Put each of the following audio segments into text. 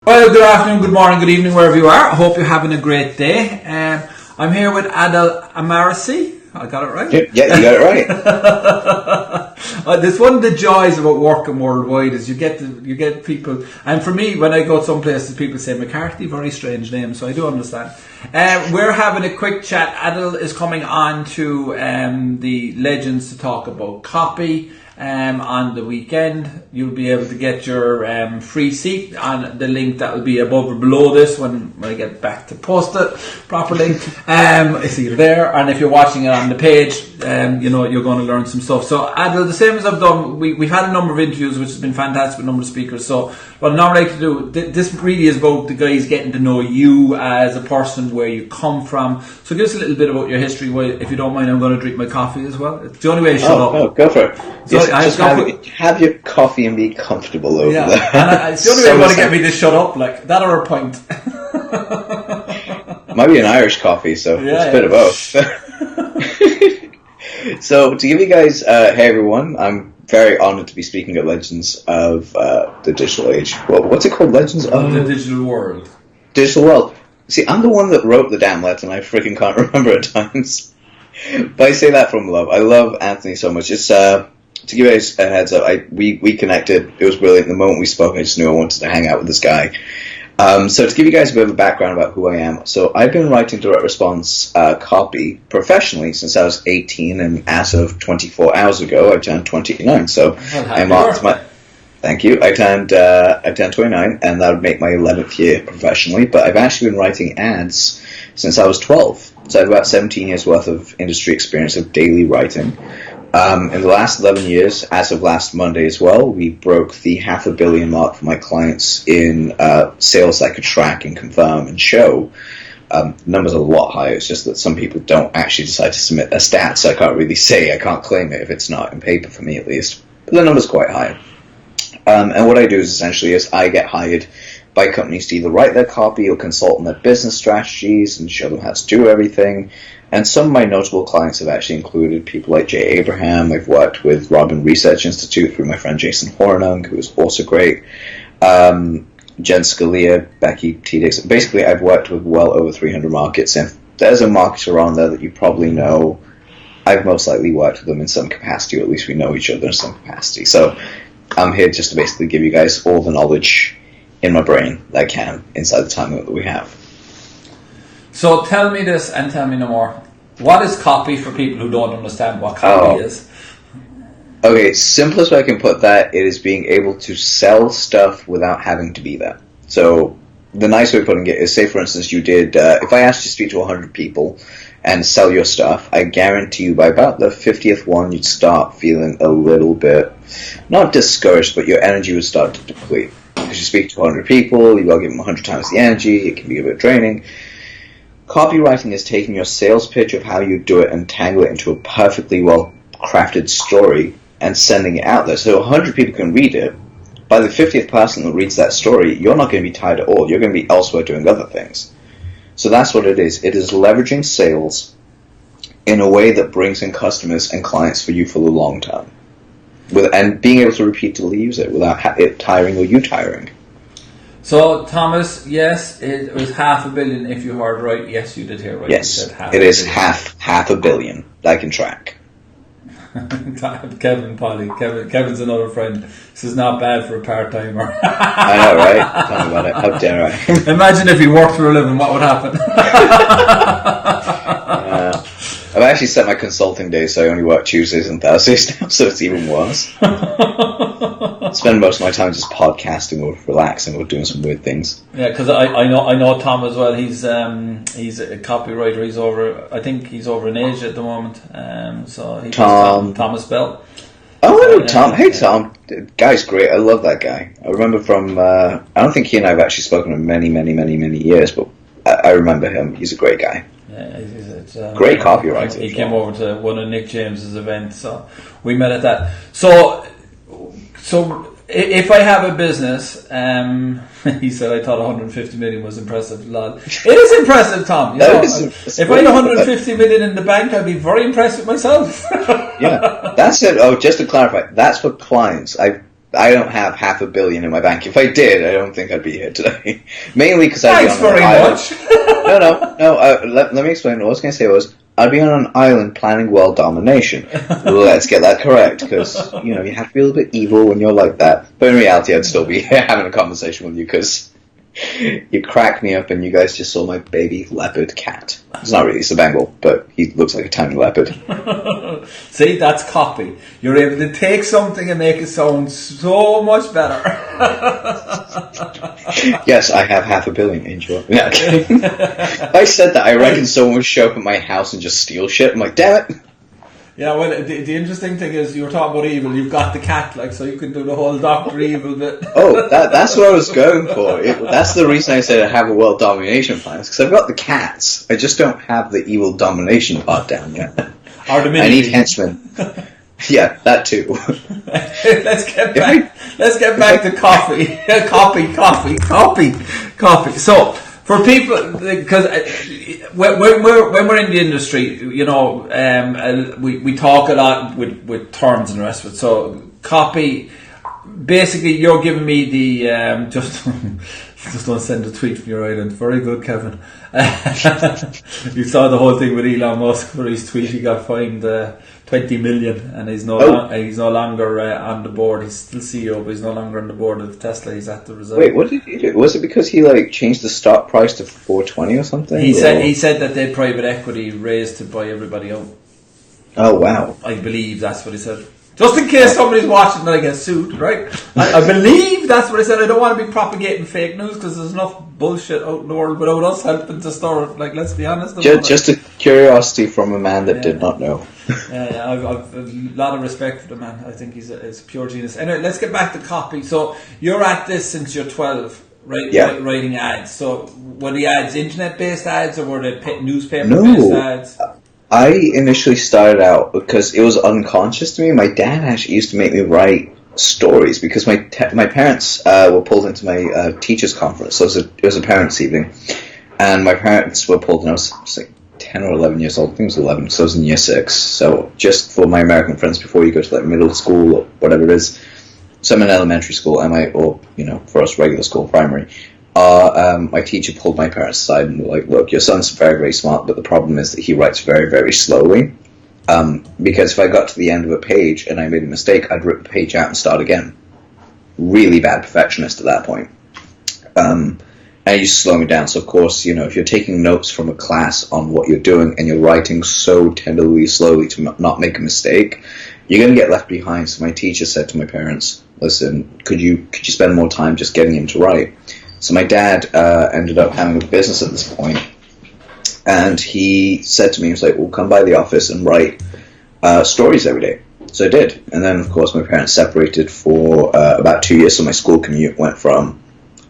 Well, good afternoon, good morning, good evening, wherever you are. I hope you're having a great day. I'm here with Adil Amarsi. I got it right? Yeah, you got it right. There's one of the joys about working worldwide is you get people, and for me, when I go some places, people say McCarthy, very strange name, so I do understand. We're having a quick chat. Adil is coming on to the Legends to talk about copy. On the weekend, you'll be able to get your free seat on the link that will be above or below this when I get back to post it properly. It's either there, and if you're watching it on the page, you're going to learn some stuff. So, Adil, the same as I've done, we've had a number of interviews, which has been fantastic with a number of speakers. So, what I normally like to do, this really is about the guys getting to know you as a person, where you come from. So, give us a little bit about your history. If you don't mind, I'm going to drink my coffee as well. It's the only way to shut up. Oh, go for it. So just have your coffee and be comfortable over there. And it's the only way you want to get me to shut up, like that or a pint. Might be an Irish coffee, so it's a bit of both. So to give you guys, hey everyone, I'm very honoured to be speaking at Legends of the Digital Age. Well, what's it called? Legends of the Digital World. Digital World. See, I'm the one that wrote the damn letter, and I freaking can't remember at times. But I say that from love. I love Anthony so much. It's to give you guys a heads up, we connected. It was brilliant. The moment we spoke, I just knew I wanted to hang out with this guy. So to give you guys a bit of a background about who I am, so I've been writing direct response copy professionally since I was 18, and as of 24 hours ago, I turned 29. So I marked my. Thank you. I turned 29, and that would make my 11th year professionally. But I've actually been writing ads since I was 12. So I have about 17 years worth of industry experience of daily writing. In the last 11 years, as of last Monday as well, we broke the $500 million mark for my clients in sales that I could track and confirm and show. Numbers are a lot higher. It's just that some people don't actually decide to submit their stats, so I can't really say. I can't claim it if it's not in paper for me, at least. But the number's quite high. And what I do is essentially is I get hired by companies to either write their copy or consult on their business strategies and show them how to do everything. And some of my notable clients have actually included people like Jay Abraham. I've worked with Robin Research Institute through my friend Jason Hornung, who is also great. Jen Scalia, Becky T. Dixon. Basically, I've worked with well over 300 markets. And if there's a marketer on there that you probably know, I've most likely worked with them in some capacity, or at least we know each other in some capacity. So I'm here just to basically give you guys all the knowledge in my brain that I can inside the time limit that we have. So tell me this and tell me no more. What is copy for people who don't understand what copy is? Okay, simplest way I can put that, it is being able to sell stuff without having to be there. So the nice way of putting it is, say for instance you did, if I asked you to speak to 100 people and sell your stuff, I guarantee you by about the 50th one you'd start feeling a little bit, not discouraged, but your energy would start to deplete. Because you speak to 100 people, you've got to give them 100 times the energy, it can be a bit draining. Copywriting is taking your sales pitch of how you do it and tangle it into a perfectly well-crafted story and sending it out there. So 100 people can read it. By the 50th person that reads that story, you're not going to be tired at all. You're going to be elsewhere doing other things. So that's what it is. It is leveraging sales in a way that brings in customers and clients for you for the long term. And being able to repeatedly use it without it tiring or you tiring. So, Thomas, yes, it was $500 million if you heard right. Yes, you did hear right. Yes, it is $500 million that I can track. Kevin Polly. Kevin's another friend. This is not bad for a part-timer. I know, right? Tell me about it. How dare I? Imagine if he worked for a living, what would happen? I've actually set my consulting days, so I only work Tuesdays and Thursdays now, so it's even worse. I spend most of my time just podcasting or relaxing or doing some weird things. Yeah, because I know Tom as well. He's a copywriter. I think he's over in Asia at the moment. So he's Thomas Bell. Oh, I know Tom. Hey, Tom. Guy's great. I love that guy. I remember from, I don't think he and I have actually spoken in many, many, many, many years, but I remember him. He's a great guy. Yeah, great copywriter. He came over to one of Nick James's events, so we met at that. So if I have a business, he said I thought 150 million was impressive. Lol. It is impressive, Tom. If I had 150 million in the bank, I'd be very impressed with myself. Yeah, that's it. Oh, just to clarify, that's for clients. I don't have $500 million in my bank. If I did, I don't think I'd be here today. Mainly because I'd be on an island. Thanks very much. No. Let me explain. What I was going to say was, I'd be on an island planning world domination. Let's get that correct, because, you have to be a little bit evil when you're like that. But in reality, I'd still be having a conversation with you, because you crack me up and you guys just saw my baby leopard cat. It's not really, it's a Bengal, but he looks like a tiny leopard. See, that's copy. You're able to take something and make it sound so much better. Yes, I have $500 million. Enjoy. Yeah, okay. If I said that, I reckon someone would show up at my house and just steal shit. I'm like, damn it. Yeah, well, the interesting thing is, you were talking about evil, you've got the cat, so you can do the whole Dr. Evil bit. Oh, that's what I was going for. That's the reason I said I have a world domination plan, because I've got the cats. I just don't have the evil domination part down yet. Or the I need henchmen. Yeah, that too. Let's get back to coffee. Coffee. So, for people, because when we're in the industry, we talk a lot with terms and the rest of it. So, copy, basically, you're giving me the just don't send a tweet from your island. Very good, Kevin. You saw the whole thing with Elon Musk for his tweet. He got fined 20 million, and he's no longer on the board. He's still CEO, but he's no longer on the board of Tesla. He's at the result. Wait, what did he do? Was it because he changed the stock price to 420 or something? He said that they private equity raised to buy everybody out. Oh wow! I believe that's what he said. Just in case somebody's watching and I get sued, right? I believe that's what I said. I don't want to be propagating fake news, because there's enough bullshit out in the world without us helping to store it. Let's be honest. Just a curiosity from a man that did not know. I've a lot of respect for the man. I think he's a pure genius. Anyway, let's get back to copy. So you're at this since you're 12, right? Yeah. Writing ads. So were the ads internet-based ads, or were they newspaper-based ads? I initially started out because it was unconscious to me. My dad actually used to make me write stories, because my parents were pulled into my teachers' conference. So it was a parents' evening, and my parents were pulled, and I was like 10 or 11 years old. I think it was 11, so I was in year 6. So just for my American friends, before you go to middle school or whatever it is. So I'm in elementary school, or for us regular school, primary. My teacher pulled my parents aside and were like, look, your son's very, very smart, but the problem is that he writes very, very slowly. Because if I got to the end of a page and I made a mistake, I'd rip the page out and start again. Really bad perfectionist at that point. And I used to slow me down. So, of course, if you're taking notes from a class on what you're doing and you're writing so tenderly, slowly to not make a mistake, you're going to get left behind. So my teacher said to my parents, listen, could you spend more time just getting him to write? So my dad ended up having a business at this point, and he said to me, he was like, well, come by the office and write stories every day. So I did. And then, of course, my parents separated for about 2 years, so my school commute went from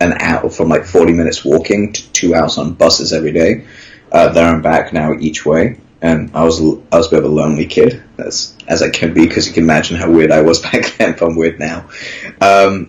40 minutes walking to 2 hours on buses every day, there and back now each way. And I was a bit of a lonely kid, as I can be, because you can imagine how weird I was back then if I'm weird now.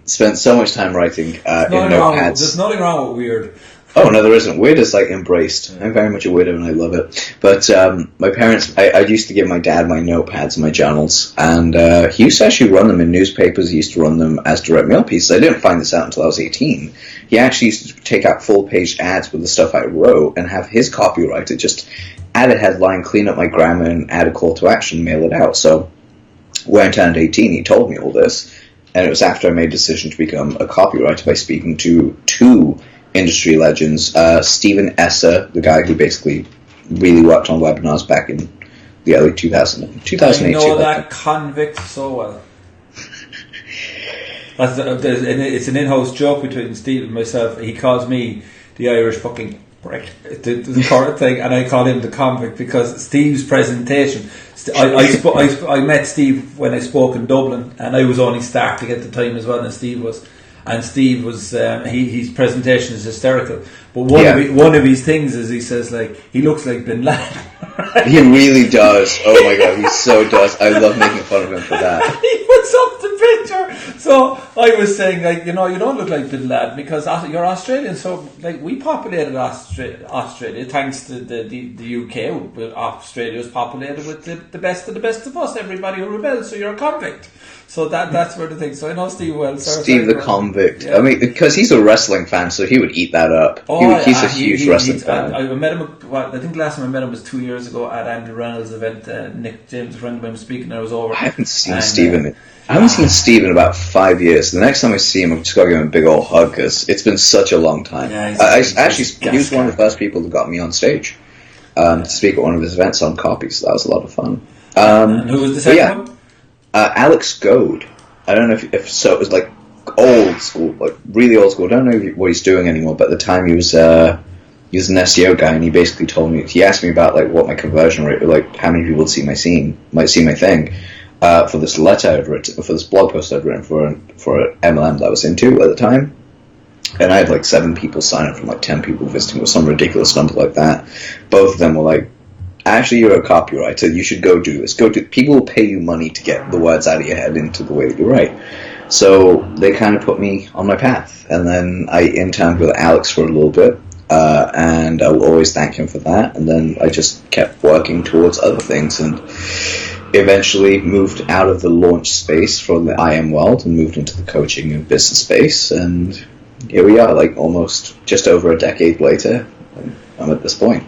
Spent so much time writing in notepads. There's nothing wrong with weird. Oh, no, there isn't. Weird is embraced. I'm very much a weirdo and I love it. But my parents, I used to give my dad my notepads and my journals, and he used to actually run them in newspapers. He used to run them as direct mail pieces. I didn't find this out until I was 18. He actually used to take out full-page ads with the stuff I wrote and have his copywriter just add a headline, clean up my grammar, and add a call to action, mail it out. So when I turned 18, he told me all this, and it was after I made a decision to become a copywriter by speaking to 2 industry legends, Stephen Esser, the guy who basically really worked on webinars back in the early 2008. I know that convict so well. It's an in-house joke between Steve and myself. He calls me the Irish fucking prick, the correct thing, and I call him the convict, because Steve's presentation. I met Steve when I spoke in Dublin, and I was only starting at the time as well, and Steve was. And Steve was, his presentation is hysterical. But one of his things is he says, he looks like Bin Laden. Right? He really does. Oh my god, he so does. I love making fun of him for that. He puts up the picture. So I was saying, like, you don't look like Bill Lad because you're Australian. So, like, we populated Australia thanks to the UK. But Australia was populated with the best of us. Everybody who rebels. So you're a convict. So that's where the thing. So I know Steve well. Steve the convict. Yeah. I mean, because he's a wrestling fan, so he would eat that up. He's a huge wrestling fan. I met him. I think the last time I met him was 2 years ago at Andy Reynolds' event. Nick James, a friend of mine, was speaking. I was over. I haven't seen Steve in about 5 years. The next time I see him, I'm just going to give him a big old hug because it's been such a long time. Yeah, he was one of the first people that got me on stage to speak at one of his events on copy, so that was a lot of fun. And who was the second one? Alex Goad. I don't know if so. It was like old school, like really old school. I don't know what he's doing anymore, but at the time he was an SEO guy, and he basically told me, he asked me about like what my conversion rate, or like how many people would see my thing. For this letter I'd written, for this blog post I'd written for an MLM that I was into at the time, and I had like 7 people sign up from like 10 people visiting, or some ridiculous number like that. Both of them were like, "Actually, you're a copywriter. You should go do this. People will pay you money to get the words out of your head into the way that you write." So they kind of put me on my path, and then I interned with Alex for a little bit, and I will always thank him for that. And then I just kept working towards other things, and eventually moved out of the launch space from the IM world and moved into the coaching and business space. And here we are, like almost just over a decade later. I'm at this point.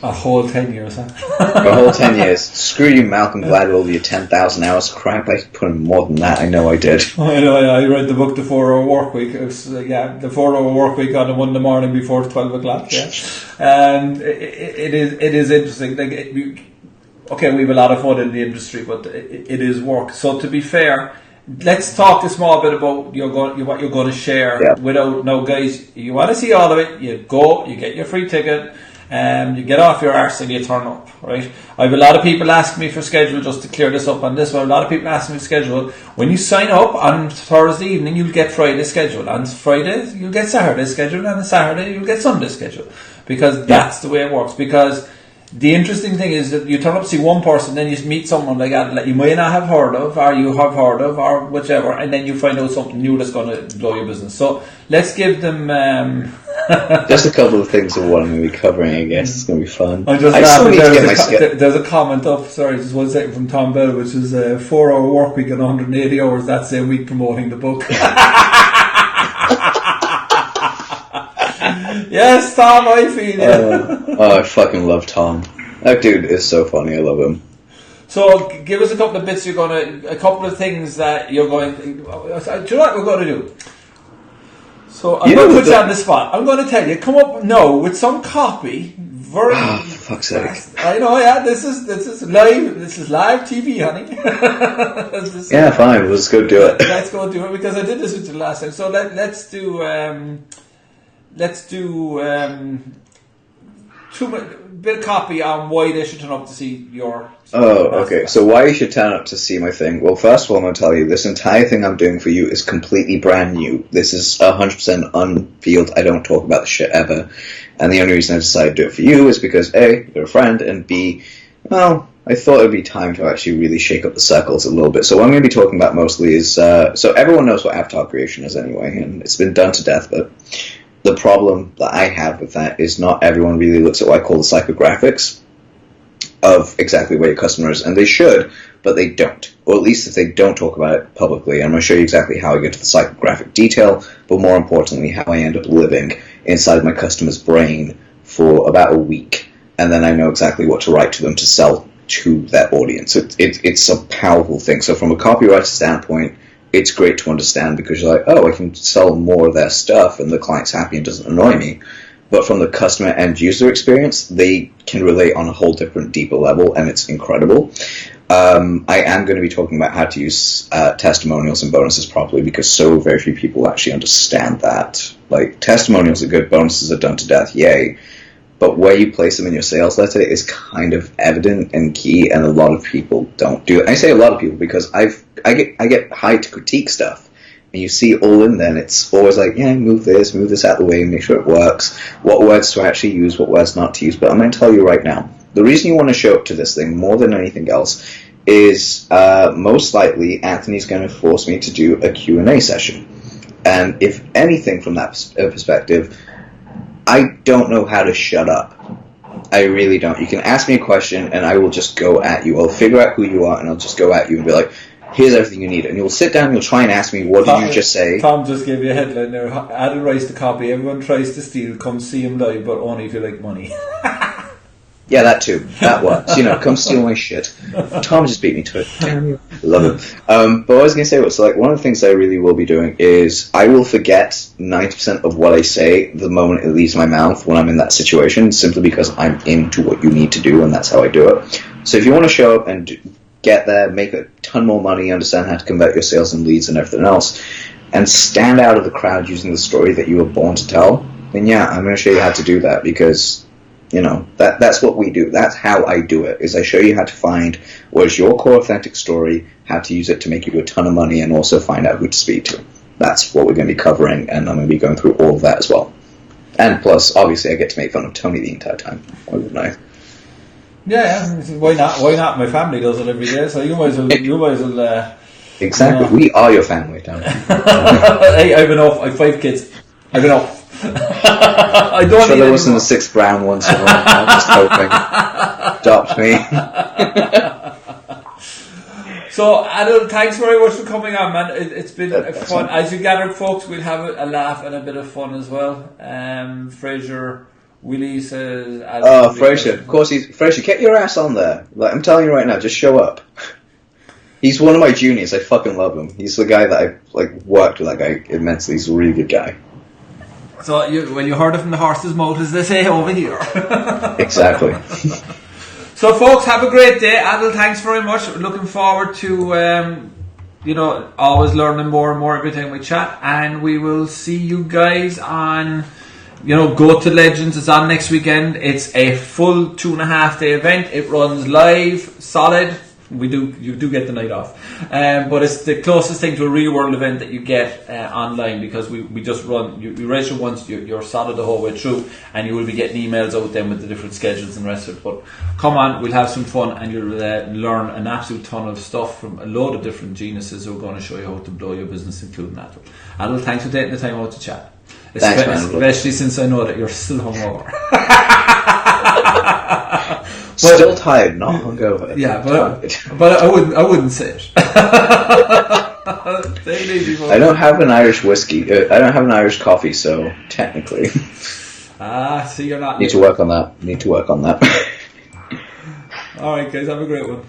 A whole 10 years, huh? A whole 10 years. Screw you, Malcolm Gladwell, your 10,000 hours. Crap, I put in more than that. I know I did. I know. I read the book, The 4-Hour Workweek. It was, the 4-Hour Workweek on a Monday morning before 12 o'clock. Yeah, and it is interesting. Like, okay, we have a lot of fun in the industry, but it is work. So to be fair, let's talk a small bit about what you're going to share. Yeah. No, guys, you want to see all of it? You go, you get your free ticket. You get off your arse and you turn up, right? I have a lot of people ask me for schedule, just to clear this up on this one. A lot of people ask me for schedule. When you sign up on Thursday evening, you'll get Friday schedule. On Friday, you'll get Saturday schedule. And on Saturday, you'll get Sunday schedule. Because that's the way it works. Because the interesting thing is that you turn up to see one person, then you meet someone like Adil that you may not have heard of, or you have heard of, or whichever, and then you find out something new that's going to blow your business. So let's give them... Just a couple of things of what I'm going to be covering, I guess. It's going to be fun. I just there's a comment up, sorry, just 1 second, from Tom Bell, which is 4-hour work week and 180 hours that same week promoting the book. Yes, Tom, I feel you. I fucking love Tom. That dude is so funny. I love him. So, give us a couple of bits. A couple of things that you're going. Do you know what we're going to do? So I'm going to put you on the spot. I'm going to tell you, come up now with some copy. Very. Oh, for fuck's sake! I know. Yeah, this is live. This is live TV, honey. Yeah, fine. Let's go do it. Let's go do it because I did this with you last time. So let's do. Bit of copy on why they should turn up to see your... Oh, okay. So why you should turn up to see my thing? Well, first of all, I'm going to tell you, this entire thing I'm doing for you is completely brand new. This is 100% unveiled. I don't talk about the shit ever. And the only reason I decided to do it for you is because A, you're a friend, and B, well, I thought it would be time to actually really shake up the circles a little bit. So what I'm going to be talking about mostly is... so everyone knows what avatar creation is anyway, and it's been done to death, but... The problem that I have with that is not everyone really looks at what I call the psychographics of exactly where your customer is, and they should, but they don't. Or at least if they don't talk about it publicly. I'm going to show you exactly how I get to the psychographic detail, but more importantly, how I end up living inside my customer's brain for about a week, and then I know exactly what to write to them to sell to their audience. It's a powerful thing. So from a copywriter standpoint, it's great to understand because you're like, oh, I can sell more of their stuff and the client's happy and doesn't annoy me. But from the customer end user experience, they can relate on a whole different, deeper level, and it's incredible. I am going to be talking about how to use testimonials and bonuses properly because so very few people actually understand that. Like, testimonials are good, bonuses are done to death, yay. But where you place them in your sales letter is kind of evident and key, and a lot of people don't do it. I say a lot of people because I get hired to critique stuff, and you see all in there, and it's always like, yeah, move this out of the way, make sure it works, what words to actually use, what words not to use. But I'm going to tell you right now, the reason you want to show up to this thing more than anything else is most likely Anthony's going to force me to do a Q&A session. And if anything from that perspective, I don't know how to shut up. I really don't. You can ask me a question and I will just go at you. I'll figure out who you are and I'll just go at you and be like, here's everything you need. And you'll sit down and you'll try and ask me, what did you just say? Tom just gave you a headline there. Adil writes the copy. Everyone tries to steal. Come see him live, but only if you like money. Yeah, that too. That works. Come steal my shit. Tom just beat me to it. Damn you. Love it. But what I was going to say was, one of the things I really will be doing is I will forget 90% of what I say the moment it leaves my mouth when I'm in that situation, simply because I'm into what you need to do, and that's how I do it. So if you want to show up and get there, make a ton more money, understand how to convert your sales and leads and everything else, and stand out of the crowd using the story that you were born to tell, then yeah, I'm going to show you how to do that, because that's what we do. That's how I do it, is I show you how to find what is your core authentic story, how to use it to make you a ton of money, and also find out who to speak to. That's what we're going to be covering, and I'm going to be going through all of that as well. And plus, obviously, I get to make fun of Tony the entire time. Why wouldn't I? Yeah. Why not? Why not? My family does it every day, so you might as well. Exactly. We are your family, Tony. Hey, I've enough. I've 5 kids. I've enough. I don't. Sure, there wasn't a 6th brown one, so I'm just hoping. Adopt me. So, Adil, thanks very much for coming on, man. It's been fun. As you gathered, folks, we'll have a laugh and a bit of fun as well. Fraser, Willie says... Fraser. Of course, Fraser, get your ass on there. I'm telling you right now, just show up. He's one of my juniors. I fucking love him. He's the guy that I worked with that guy immensely. He's a really good guy. So, when you heard it from the horse's mouth, as they say over here. Exactly. So, folks, have a great day. Adil, thanks very much. Looking forward to, always learning more and more every time we chat. And we will see you guys on, Go to Legends. It's on next weekend. It's a full 2.5 day event. It runs live, solid. You do get the night off, but it's the closest thing to a real world event that you get online, because we just run. You register once, you're solid the whole way through, and you will be getting emails out then with the different schedules and the rest of it. But come on, we'll have some fun, and you'll learn an absolute ton of stuff from a load of different geniuses who are going to show you how to blow your business, including that. Adil, thanks for taking the time out to chat. Thanks, man. Especially since I know that you're still hungover. Still tired, not hungover. Yeah, but I wouldn't say it. Take it easy, folks. I don't have an Irish whiskey. I don't have an Irish coffee, so technically. So you're not. Need to work on that. All right, guys, have a great one.